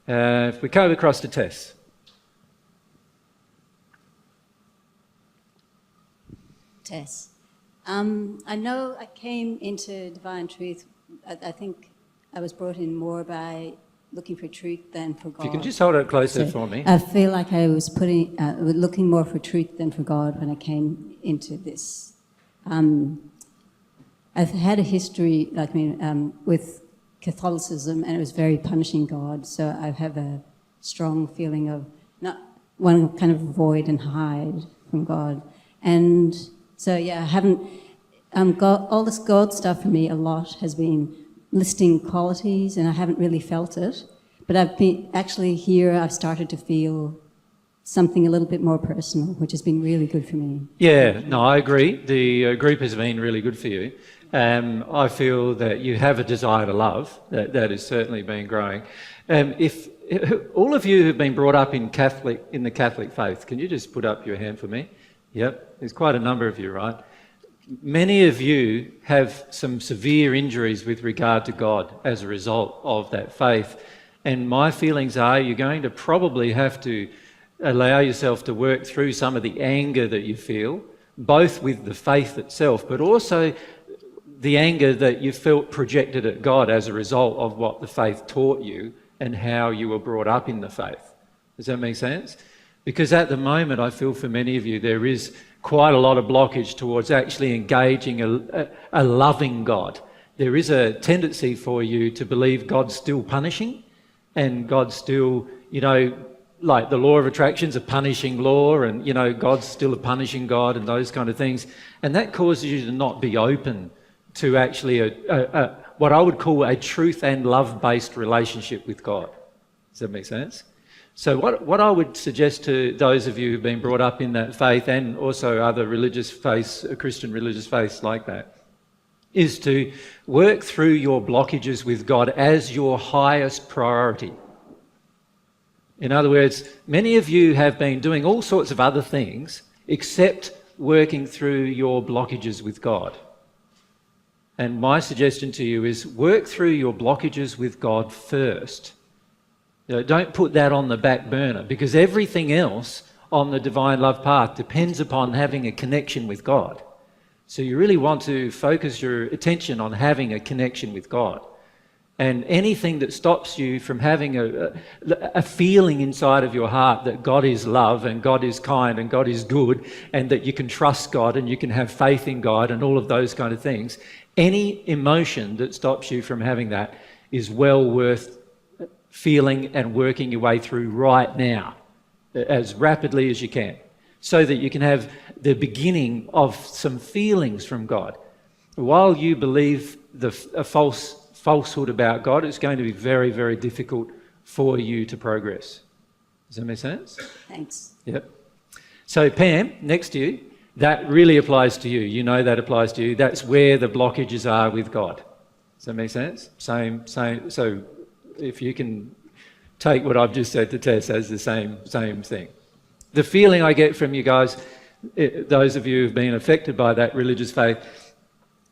If we go across to Tess. Tess. I know I came into divine truth, I think I was brought in more by looking for truth than for God. If you can just hold it closer for me. I feel like I was looking more for truth than for God when I came into this. I've had a history, with Catholicism, and it was very punishing God, so I have a strong feeling of not wanting to kind of avoid and hide from God. And so, yeah, I haven't, all this God stuff for me a lot has been listing qualities, and I haven't really felt it. But I've been, actually here, I've started to feel something a little bit more personal, which has been really good for me. Yeah, no, I agree. The group has been really good for you. I feel that you have a desire to love. That has certainly been growing. If all of you have been brought up in the Catholic faith, can you just put up your hand for me? Yep, there's quite a number of you, right? Many of you have some severe injuries with regard to God as a result of that faith. And my feelings are you're going to probably have to allow yourself to work through some of the anger that you feel, both with the faith itself, but also the anger that you felt projected at God as a result of what the faith taught you and how you were brought up in the faith. Does that make sense? Because at the moment, I feel for many of you, there is quite a lot of blockage towards actually engaging a loving God. There is a tendency for you to believe God's still punishing, and God's still, like the law of attraction's a punishing law, and, God's still a punishing God and those kind of things. And that causes you to not be open to actually what I would call a truth and love-based relationship with God. Does that make sense? So what I would suggest to those of you who've been brought up in that faith, and also other religious faiths, Christian religious faiths like that, is to work through your blockages with God as your highest priority. In other words, many of you have been doing all sorts of other things except working through your blockages with God. And my suggestion to you is work through your blockages with God first. Don't put that on the back burner, because everything else on the divine love path depends upon having a connection with God. So you really want to focus your attention on having a connection with God. And anything that stops you from having a feeling inside of your heart that God is love and God is kind and God is good and that you can trust God and you can have faith in God and all of those kind of things, any emotion that stops you from having that is well worth feeling and working your way through right now, as rapidly as you can, so that you can have the beginning of some feelings from God. While you believe a falsehood about God, it's going to be very, very difficult for you to progress. Does that make sense? Thanks. Yep. So Pam, next to you, that really applies to you. You know that applies to you. That's where the blockages are with God. Does that make sense? Same. So if you can take what I've just said to Tess as the same thing. The feeling I get from you guys, those of you who've been affected by that religious faith,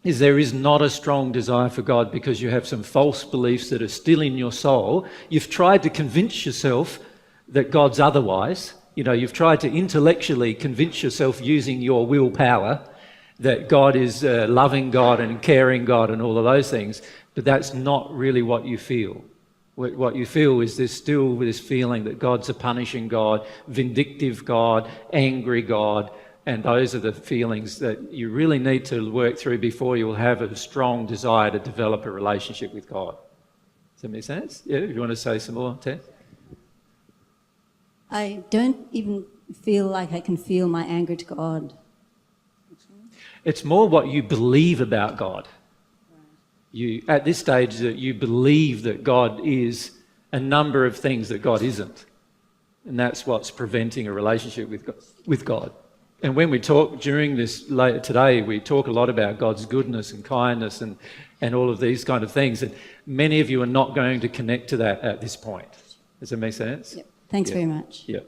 is there is not a strong desire for God because you have some false beliefs that are still in your soul. You've tried to convince yourself that God's otherwise. You've tried to intellectually convince yourself using your willpower that God is a loving God and caring God and all of those things, but that's not really what you feel. What you feel is there's still this feeling that God's a punishing God, vindictive God, angry God, and those are the feelings that you really need to work through before you'll have a strong desire to develop a relationship with God. Does that make sense? Yeah, if you want to say some more, Tess? I don't even feel like I can feel my anger to God. It's more what you believe about God. At this stage, that you believe that God is a number of things that God isn't. And that's what's preventing a relationship with God. And when we talk during this later today, we talk a lot about God's goodness and kindness and all of these kind of things. And many of you are not going to connect to that at this point. Does that make sense? Yep. Thanks very much. Yeah.